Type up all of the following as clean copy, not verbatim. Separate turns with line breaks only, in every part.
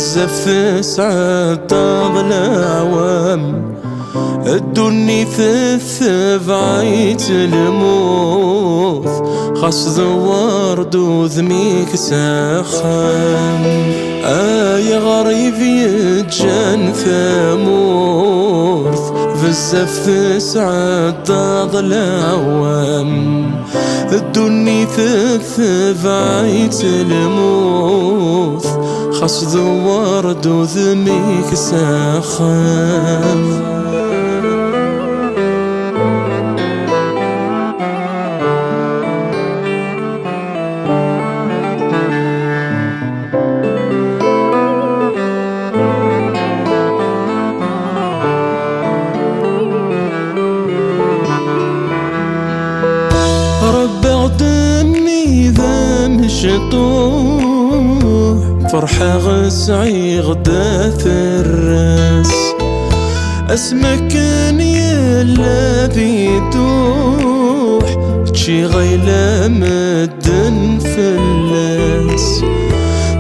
بزاف سعاد طاغ العوام الدني ثث بعيت الموت خاص ذوارد وذميك ساخن يا غريب يتجان ثمورث بزاف سعاد طاغ العوام الدني ثث بعيت الموت خاص ذوارد وذميك ساخن شطوح فرحة غسعي غداث الراس اسمك كان يلا بيدوح تشي غيلة مدن في اللاس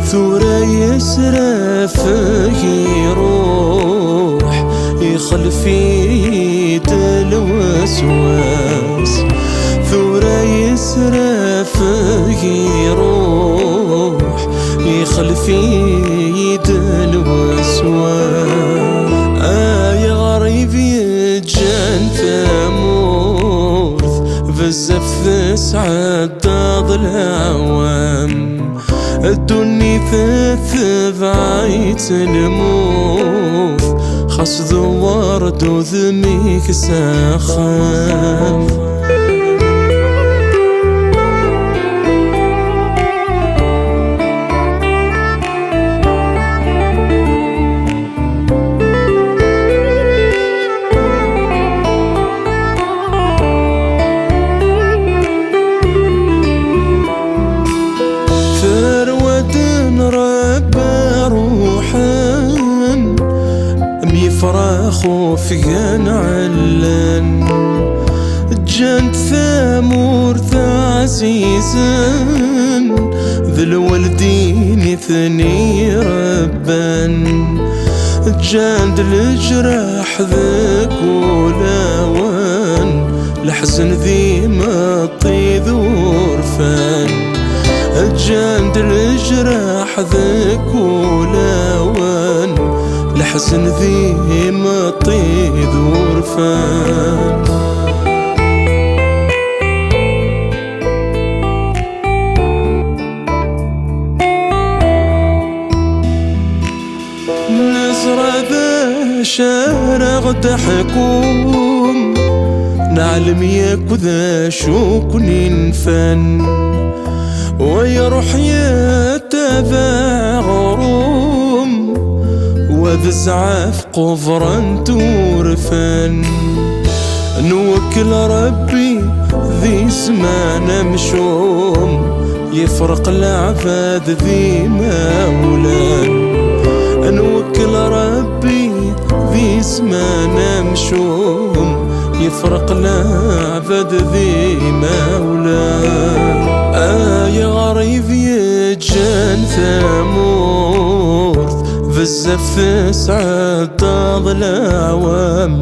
ثورة يسرى فيه يروح يخلف يد الوسواس ثورة يسرى فيه يروح يخلف يد الوسواس يا غريب يتجان ثمورث بزاف سعاد طاغ العوام الدني ثث بعيت الموت خاص ذوارد وذميك ساخن فراخ وفيان علان جانت ثمورث عزيزان ذي الوالدين ثني ربان جاند الجراح ذاك ولاوان الحزن ذي ما طيذ ورفان جاند الجراح ذاك ولاوان الحزن ذي ما طيذ ورفان نزرع ذا شارع ضحكوم نعلم ياك ذا شوكني نفن ويروح يتبع غروم وذا زعاف قفران تورفان نوكل ربي ذي زمان مشوم يفرق العباد ذي مولان نوكل ربي ذي زمان مشوم يفرق العباد ذي مولان يا غريب يتجان ثمورث بزاف سعاد طاغ العوام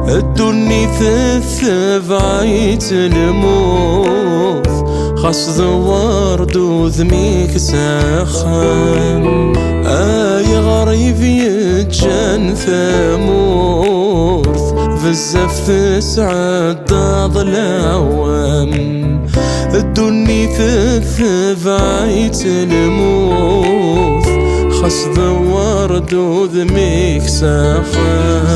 الدني ثث بعيت الموت خاص ذوارد وذميك ساخن يا غريب يتجان ثمورث بزاف سعاد طاغ العوام الدني ثث بعيت الموت خاص ذوارد وذميك ساخن